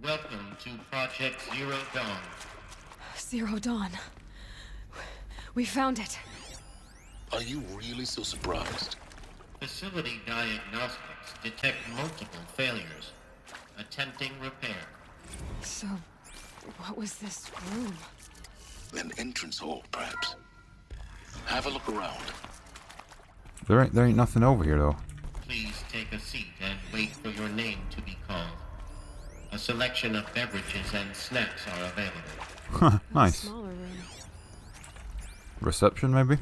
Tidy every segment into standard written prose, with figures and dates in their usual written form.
Welcome to Project Zero Dawn. Zero Dawn. We found it. Are you really so surprised? Facility diagnostics detect multiple failures. Attempting repair. So, what was this room? An entrance hall, perhaps. Have a look around. There ain't nothing over here though. Please take a seat and wait for your name to be called. A selection of beverages and snacks are available. Huh, nice. Smaller room. Reception, maybe?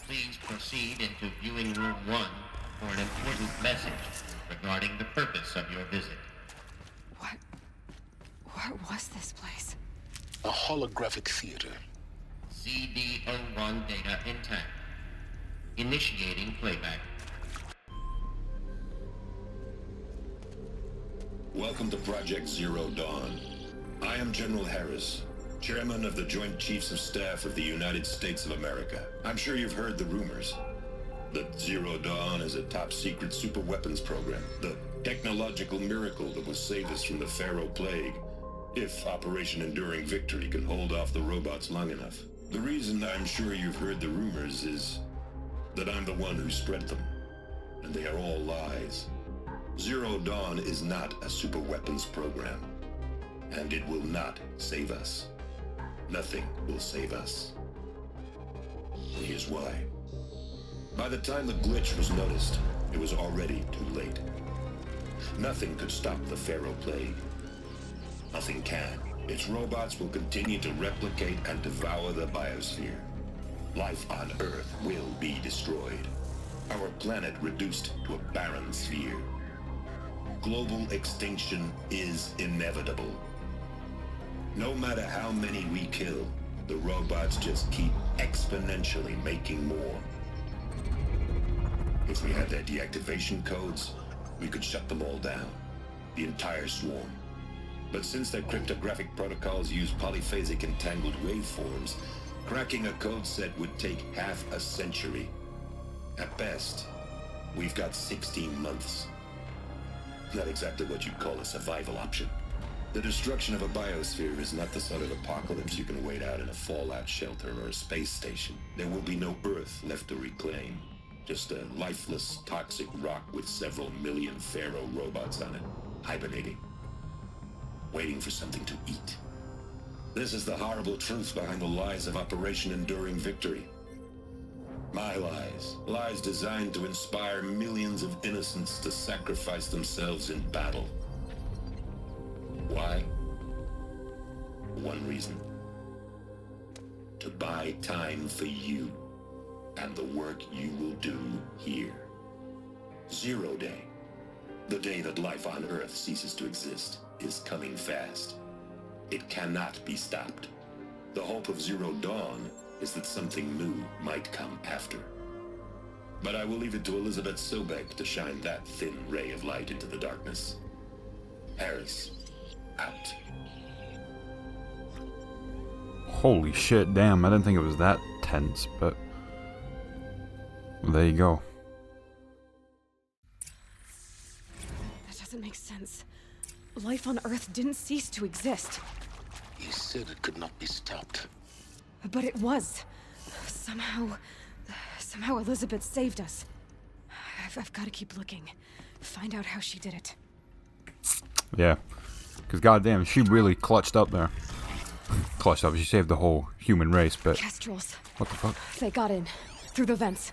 Please proceed into viewing room 1 for an important message regarding the purpose of your visit. What was this place? A holographic theater. CD01 data intact. Initiating playback. Welcome to Project Zero Dawn. I am General Harris, Chairman of the Joint Chiefs of Staff of the United States of America. I'm sure you've heard the rumors that Zero Dawn is a top-secret super-weapons program, the technological miracle that will save us from the Pharaoh Plague, if Operation Enduring Victory can hold off the robots long enough. The reason I'm sure you've heard the rumors is that I'm the one who spread them, and they are all lies. Zero Dawn is not a super-weapons program, and it will not save us. Nothing will save us. And here's why. By the time the glitch was noticed, it was already too late. Nothing could stop the Pharaoh Plague. Nothing can. Its robots will continue to replicate and devour the biosphere. Life on Earth will be destroyed. Our planet reduced to a barren sphere. Global extinction is inevitable. No matter how many we kill, the robots just keep exponentially making more. If we had their deactivation codes, we could shut them all down. The entire swarm. But since their cryptographic protocols use polyphasic entangled waveforms, cracking a code set would take half a century. At best, we've got 16 months. Not exactly what you'd call a survival option. The destruction of a biosphere is not the sort of apocalypse you can wait out in a fallout shelter or a space station. There will be no Earth left to reclaim. Just a lifeless, toxic rock with several million Pharaoh robots on it, hibernating. Waiting for something to eat. This is the horrible truth behind the lies of Operation Enduring Victory. My lies. Lies designed to inspire millions of innocents to sacrifice themselves in battle. Why? One reason. To buy time for you and the work you will do here. Zero Day. The day that life on Earth ceases to exist is coming fast. It cannot be stopped. The hope of Zero Dawn is that something new might come after. But I will leave it to Elizabeth Sobek to shine that thin ray of light into the darkness. Harris, out. Holy shit, damn, I didn't think it was that tense, but there you go. That doesn't make sense. Life on Earth didn't cease to exist. You said it could not be stopped. But it was. Somehow Elizabeth saved us. I've got to keep looking. Find out how she did it. Yeah, because goddamn, she really clutched up there. Clutched up, she saved the whole human race, but... Kestrels. What the fuck? They got in. Through the vents.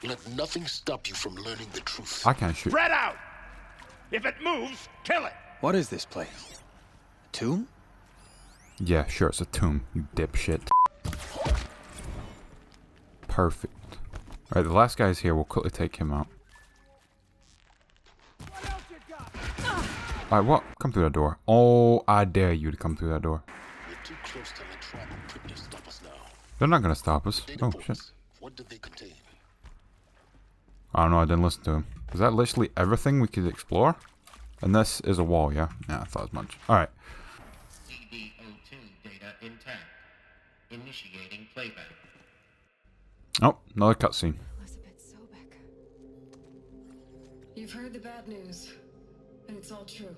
Let nothing stop you from learning the truth. I can't shoot. Spread out! If it moves, kill it! What is this place? A tomb? Yeah, sure, it's a tomb, you dipshit. Perfect. Alright, the last guy's here, we'll quickly take him out. Alright, what? Come through that door. Oh, I dare you to come through that door. We're too close to the trap and couldn't stop us now. They're not gonna stop us. Data Oh, points. shit. What did they contain? I don't know, I didn't listen to him. Is that literally everything we could explore? And this is a wall, yeah? Yeah, I thought as much. Alright. CD02 data intact. Initiating playback. Oh, another cutscene. Elizabeth Sobek. You've heard the bad news, and it's all true.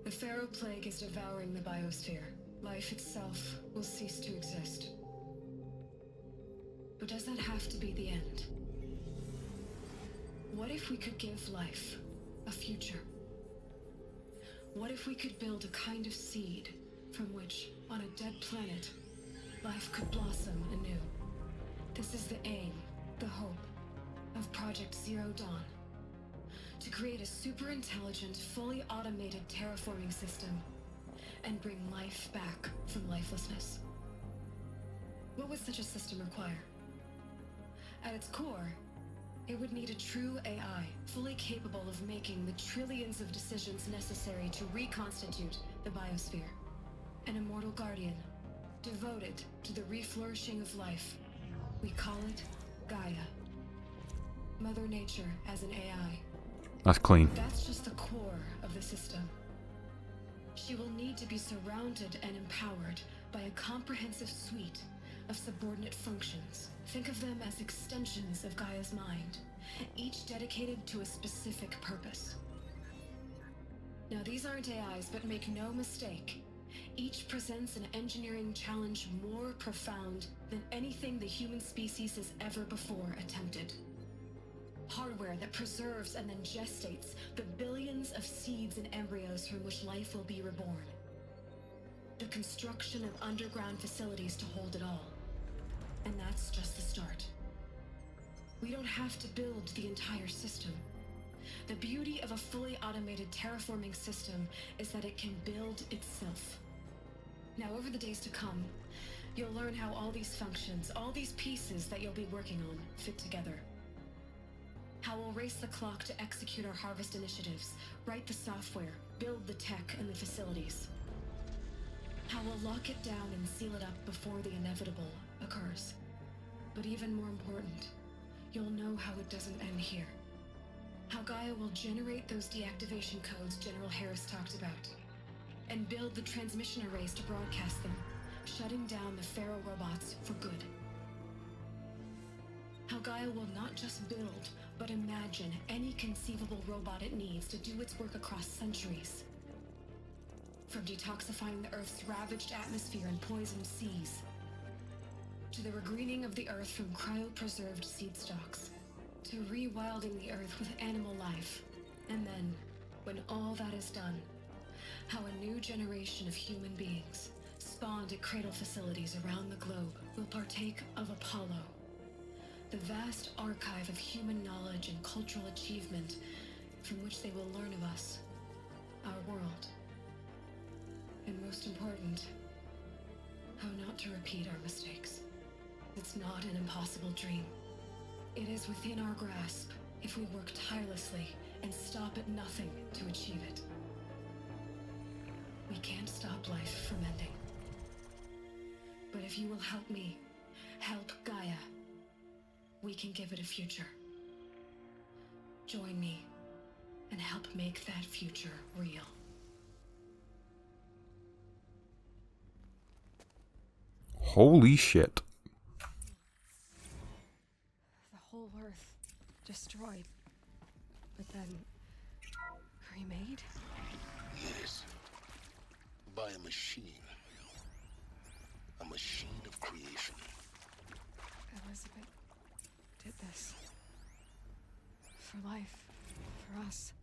The Pharaoh Plague is devouring the biosphere. Life itself will cease to exist. But does that have to be the end? What if we could give life a future? What if we could build a kind of seed from which, on a dead planet, life could blossom anew? This is the aim, the hope, of Project Zero Dawn. To create a super intelligent, fully automated terraforming system and bring life back from lifelessness. What would such a system require? At its core, it would need a true AI, fully capable of making the trillions of decisions necessary to reconstitute the biosphere. An immortal guardian, devoted to the reflourishing of life. We call it Gaia. Mother Nature as an AI. That's clean. That's just the core of the system. She will need to be surrounded and empowered by a comprehensive suite of subordinate functions. Think of them as extensions of Gaia's mind, each dedicated to a specific purpose. Now, these aren't AIs, but make no mistake, each presents an engineering challenge more profound than anything the human species has ever before attempted. Hardware that preserves and then gestates the billions of seeds and embryos from which life will be reborn. The construction of underground facilities to hold it all. And that's just the start. We don't have to build the entire system. The beauty of a fully automated terraforming system is that it can build itself. Now, over the days to come, you'll learn how all these functions, all these pieces that you'll be working on, fit together. How we'll race the clock to execute our harvest initiatives, write the software, build the tech and the facilities. How we'll lock it down and seal it up before the inevitable occurs. But even more important, you'll know how it doesn't end here. How Gaia will generate those deactivation codes General Harris talked about, and build the transmission arrays to broadcast them, shutting down the Pharaoh robots for good. How Gaia will not just build, but imagine any conceivable robot it needs to do its work across centuries. From detoxifying the Earth's ravaged atmosphere and poisoned seas, to the regreening of the Earth from cryopreserved seed stocks, to rewilding the Earth with animal life. And then, when all that is done, how a new generation of human beings, spawned at cradle facilities around the globe, will partake of Apollo, the vast archive of human knowledge and cultural achievement from which they will learn of us, our world. And most important, how not to repeat our mistakes. It's not an impossible dream. It is within our grasp if we work tirelessly and stop at nothing to achieve it. We can't stop life from ending. But if you will help me, help Gaia, we can give it a future. Join me and help make that future real. Holy shit. The whole Earth destroyed, but then remade? Yes. By a machine. A machine of creation. Elizabeth did this. For life. For us.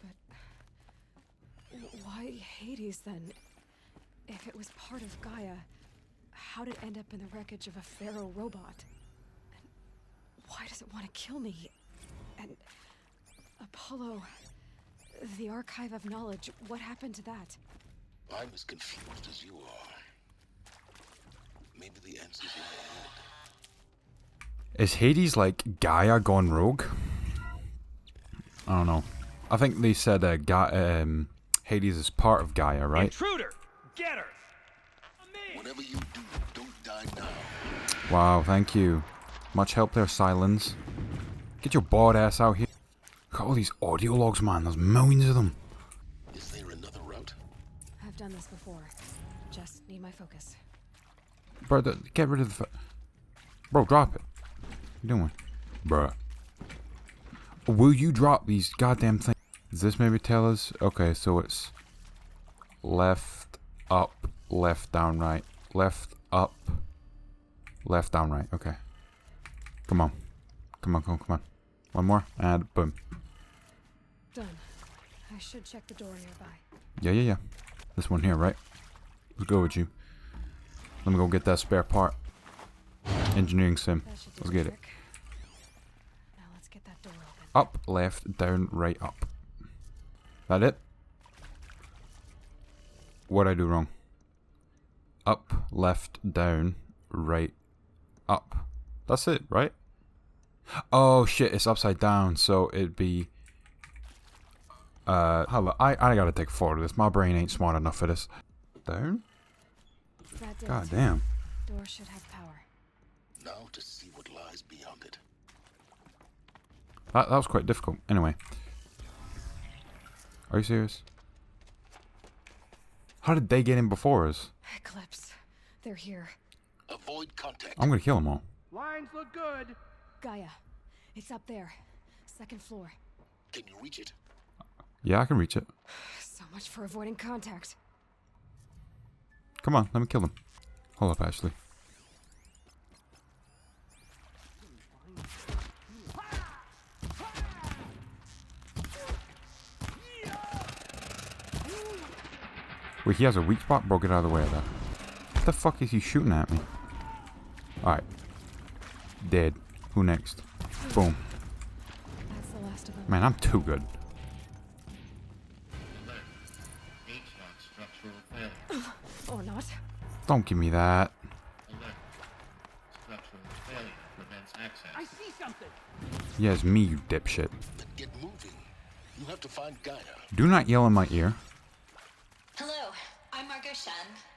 But why Hades then? If it was part of Gaia, how did it end up in the wreckage of a Pharaoh robot? And why does it want to kill me? And Apollo, the archive of knowledge, what happened to that? I'm as confused as you are. Maybe the answer's in your head. Is Hades like Gaia gone rogue? I don't know. I think they said Hades is part of Gaia, right? Intruder! Get her! Whatever you do, don't die now. Wow, thank you. Much help there, Silence. Get your bored ass out here. Look at all these audio logs, man. There's millions of them. Is there another route? I've done this before. Just need my focus. Brother, get rid of the... Bro, drop it. What you doing? Bruh. Will you drop these goddamn things? Does this maybe tell us? Okay, so it's left, up, left, down, right. Left, up, left, down, right. Okay. Come on. Come on, come on, come on. One more, and boom. Done. I should check the door nearby. Yeah. This one here, right? Let's go with you. Let me go get that spare part. Engineering sim. That should do Let's the get it. trick. Now let's get that door open. Up, left, down, right, up. That it? What'd I do wrong? Up, left, down, right, up. That's it, right? Oh shit, it's upside down, so it'd be... hello, I gotta take a photo of this. My brain ain't smart enough for this. Down? That did God it. damn. Door should have power. Now to see what lies beyond it. That was quite difficult. Anyway. Are you serious? How did they get in before us? Eclipse. They're here. Avoid contact. I'm gonna kill them all. Lines look good. Gaia. It's up there. Second floor. Can you reach it? Yeah, I can reach it. So much for avoiding contact. Come on, let me kill them. Hold up, Ashley. Wait, he has a weak spot? Bro, get out of the way of that. What the fuck is he shooting at me? Alright. Dead. Who next? Boom. That's the last of them. Man, I'm too good. Alert. H-lock structural failure. Or not. Don't give me that. Alert. Structural failure prevents access. I see something. Yeah, it's me, you dipshit. Then get moving. You have to find Gaia. Do not yell in my ear. Hello, I'm Margot Shen,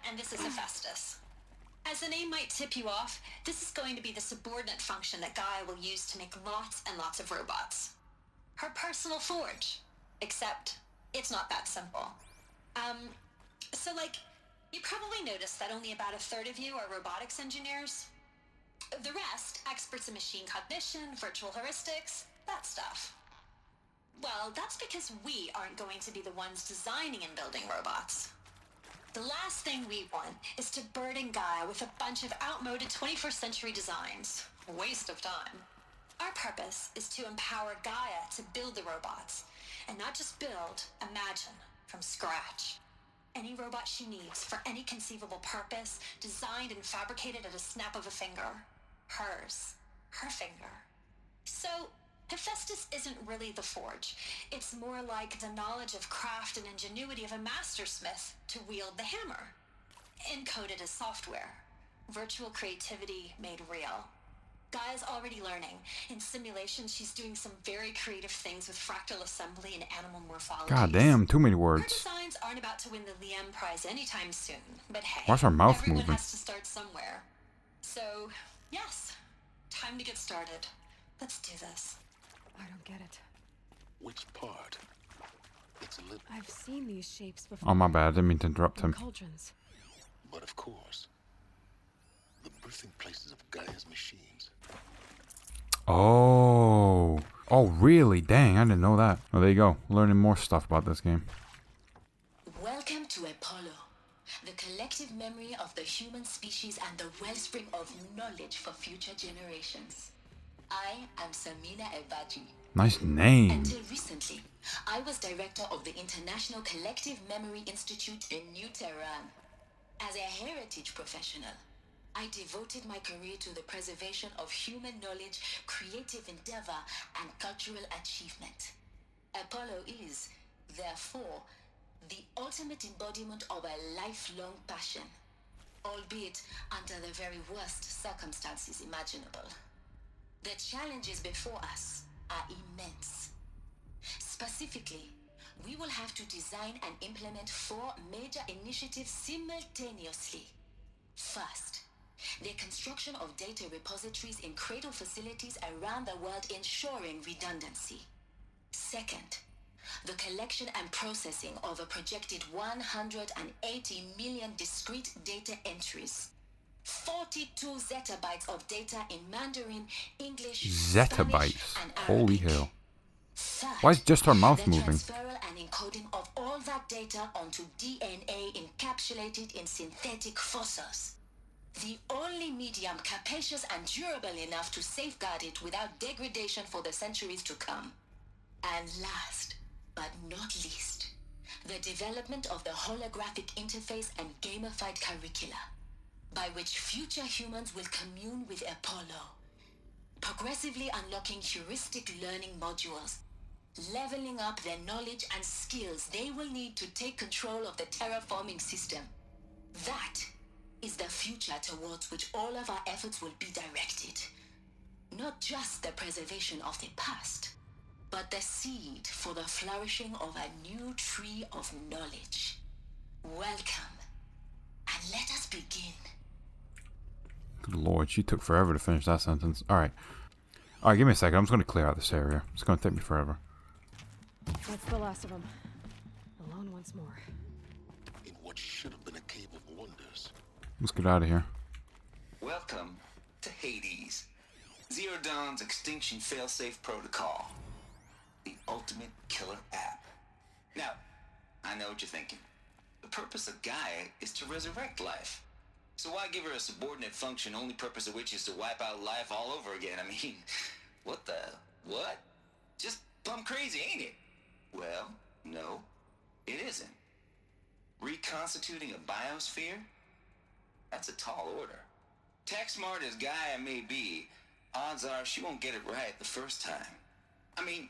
and this is Hephaestus. As the name might tip you off, this is going to be the subordinate function that Gaia will use to make lots and lots of robots. Her personal forge. Except, it's not that simple. So you probably noticed that only about a third of you are robotics engineers. The rest, experts in machine cognition, virtual heuristics, that stuff. Well, that's because we aren't going to be the ones designing and building robots. The last thing we want is to burden Gaia with a bunch of outmoded 21st century designs. Waste of time. Our purpose is to empower Gaia to build the robots, and not just build, imagine, from scratch. Any robot she needs for any conceivable purpose, designed and fabricated at a snap of a finger. Hers. Her finger. So, Hephaestus isn't really the forge. It's more like the knowledge of craft and ingenuity of a mastersmith to wield the hammer. Encoded as software. Virtual creativity made real. Gaia's already learning. In simulations, she's doing some very creative things with fractal assembly and animal morphology. God damn, too many Her words. designs aren't about to win the Liam Prize anytime soon, but hey, Why's her mouth everyone moving? has to start somewhere. So, yes, time to get started. Let's do this. I don't get it. Which part? It's a little... I've seen these shapes before. Oh, my bad. I didn't mean to interrupt In him. cauldrons. But of course, the birthing places of Gaia's machines. Oh. Oh, really? Dang, I didn't know that. Oh, there you go. Learning more stuff about this game. Welcome to Apollo, the collective memory of the human species and the wellspring of knowledge for future generations. I am Samina Ebaji. Nice name. Until recently, I was director of the International Collective Memory Institute in New Tehran. As a heritage professional, I devoted my career to the preservation of human knowledge, creative endeavor, and cultural achievement. Apollo is, therefore, the ultimate embodiment of a lifelong passion, albeit under the very worst circumstances imaginable. The challenges before us are immense. Specifically, we will have to design and implement 4 major initiatives simultaneously. First, the construction of data repositories in cradle facilities around the world ensuring redundancy. Second, the collection and processing of a projected 180 million discrete data entries. 42 zettabytes of data in Mandarin, English, Zettabytes. Spanish, and Holy Arabic. hell. Third, Why is just her mouth the moving? transferal and encoding of all that data onto DNA encapsulated in synthetic fossils. The only medium capacious and durable enough to safeguard it without degradation for the centuries to come. And last, but not least, the development of the holographic interface and gamified curricula, by which future humans will commune with Apollo, progressively unlocking heuristic learning modules, leveling up their knowledge and skills they will need to take control of the terraforming system. That is the future towards which all of our efforts will be directed. Not just the preservation of the past, but the seed for the flourishing of a new tree of knowledge. Welcome, and let us begin. Good lord, she took forever to finish that sentence. Alright. Alright, give me a second. I'm just going to clear out this area. It's going to take me forever. That's the last of them. Alone once more. In what should have been a cave of wonders. Let's get out of here. Welcome to Hades, Zero Dawn's extinction failsafe protocol. The ultimate killer app. Now, I know what you're thinking. The purpose of Gaia is to resurrect life. So why give her a subordinate function, only purpose of which is to wipe out life all over again? I mean, what? Just plumb crazy, ain't it? Well, no, it isn't. Reconstituting a biosphere? That's a tall order. Tech smart as Gaia may be, odds are she won't get it right the first time. I mean,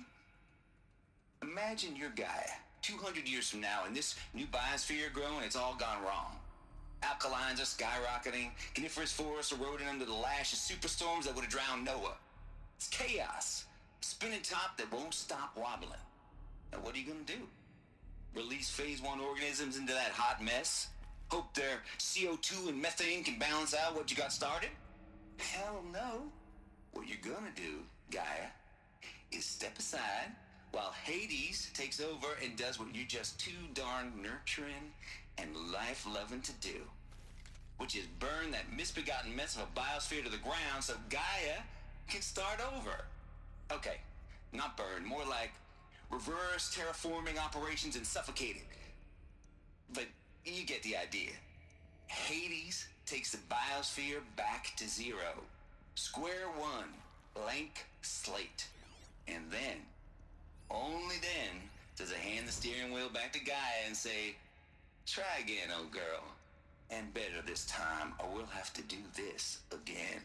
imagine you're Gaia, 200 years from now, and this new biosphere growing, it's all gone wrong. Alkalines are skyrocketing, coniferous forests eroding under the lash of superstorms that would have drowned Noah. It's chaos, a spinning top that won't stop wobbling. Now what are you gonna do? Release phase 1 organisms into that hot mess? Hope their CO2 and methane can balance out what you got started? Hell no. What you're gonna do, Gaia, is step aside while Hades takes over and does what you're just too darn nurturing and life-loving to do, which is burn that misbegotten mess of a biosphere to the ground so Gaia can start over. Okay, not burn, more like reverse terraforming operations and suffocate it. But you get the idea. Hades takes the biosphere back to zero. Square one, blank slate. And then, only then, does it hand the steering wheel back to Gaia and say, try again, old girl. And better this time, or we'll have to do this again.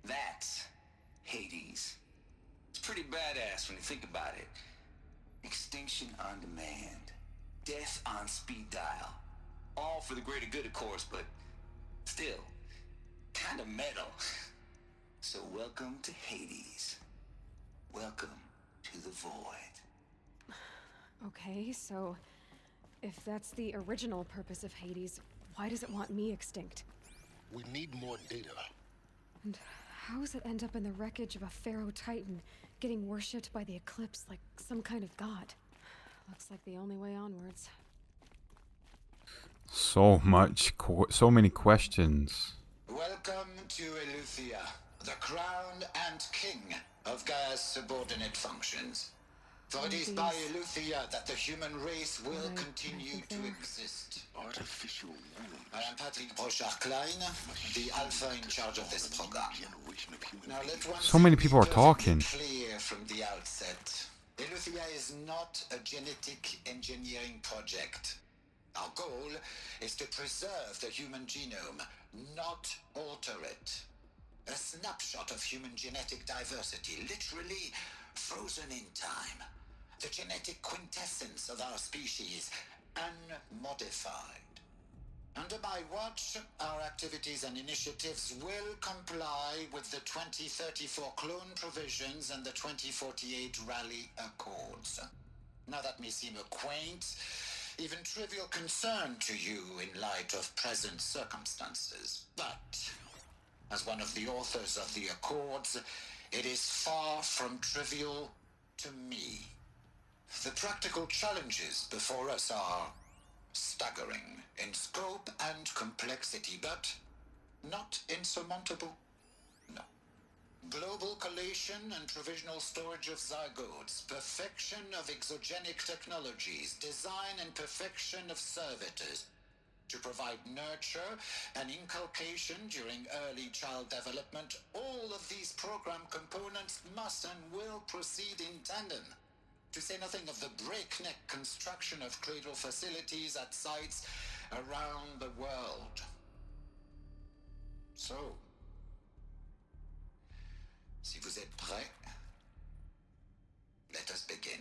That's Hades. It's pretty badass when you think about it. Extinction on demand. Death on speed dial. All for the greater good, of course, but still, kind of metal. So welcome to Hades. Welcome to the void. Okay, so if that's the original purpose of Hades, why does it want me extinct? We need more data. And how does it end up in the wreckage of a Pharaoh Titan, getting worshipped by the Eclipse like some kind of god? Looks like the only way onwards. So many questions. Welcome to Eleuthia, the crown and king of Gaia's subordinate functions. For it is by Eleuthia that the human race will continue to exist. Artificial womb. I am Patrick Brochard-Klein, the Alpha in charge of this program. Now let one So many people are talking. be clear from the outset. Eleuthia is not a genetic engineering project. Our goal is to preserve the human genome, not alter it. A snapshot of human genetic diversity, literally frozen in time. The genetic quintessence of our species, unmodified. Under my watch, our activities and initiatives will comply with the 2034 clone provisions and the 2048 Rally Accords. Now that may seem a quaint, even trivial concern to you in light of present circumstances, but as one of the authors of the Accords, it is far from trivial to me. The practical challenges before us are staggering in scope and complexity, but Not insurmountable? No. Global collation and provisional storage of zygotes, perfection of exogenic technologies, design and perfection of servitors, to provide nurture and inculcation during early child development. All of these program components must and will proceed in tandem, to say nothing of the breakneck construction of cradle facilities at sites around the world. So, si vous êtes prêts, let us begin.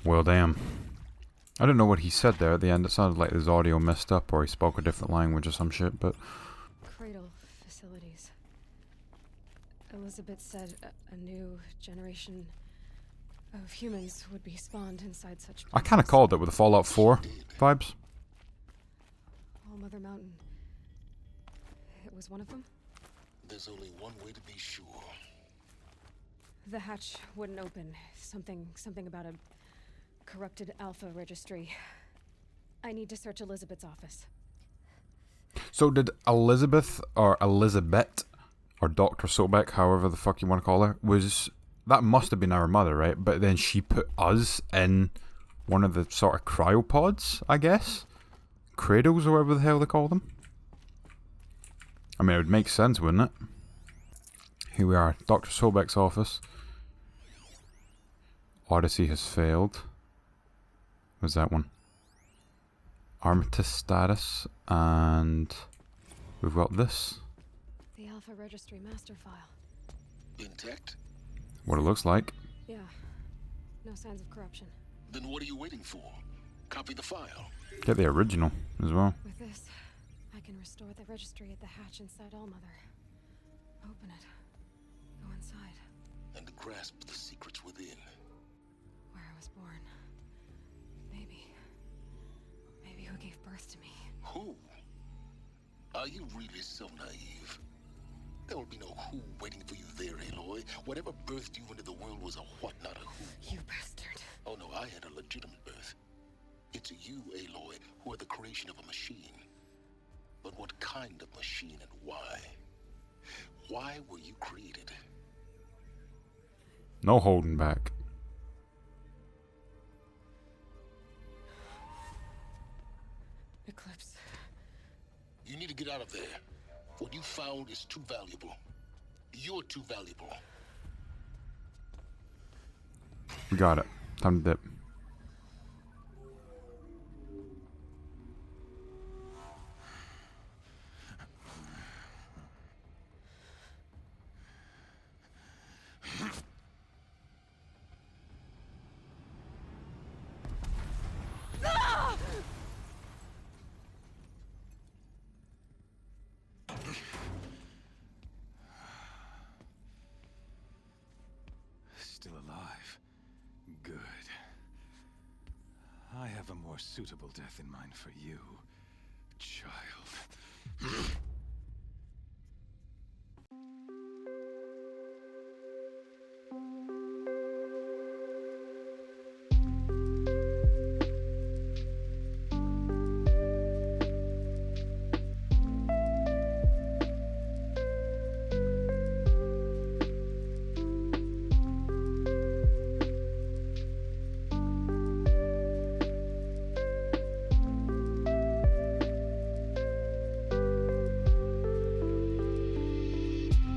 Well, damn. I don't know what he said there at the end. It sounded like his audio messed up or he spoke a different language or some shit, but... Cradle facilities. Elizabeth said a new generation of humans would be spawned inside such... I kind of called it with the Fallout 4 vibes. All Mother Mountain. It was one of them? There's only one way to be sure. The hatch wouldn't open. Something about a corrupted Alpha Registry. I need to search Elizabeth's office. So did Elizabeth or Dr. Sobek, however the fuck you want to call her, that must have been our mother, right? But then she put us in one of the sort of cryopods, I guess? Cradles or whatever the hell they call them. I mean, it would make sense, wouldn't it? Here we are, Dr. Sobek's office. Odyssey has failed. What's that one? Armistice status, and we've got this. The Alpha Registry master file. Intact? What it looks like. Yeah. No signs of corruption. Then what are you waiting for? Copy the file. Get the original as well. With this, I can restore the registry at the hatch inside Allmother. Open it. Go inside. And grasp the secrets within. Where I was born. Maybe who gave birth to me. Who? Are you really so naive? There will be no who waiting for you there, Aloy. Whatever birthed you into the world was a what, not a who. You bastard. Oh no, I had a legitimate birth. It's you, Aloy, who are the creation of a machine. But what kind of machine and why? Why were you created? No holding back. Eclipse. You need to get out of there. What you found is too valuable. You're too valuable. We got it. Time to dip. Still alive. Good. I have a more suitable death in mind for you, child.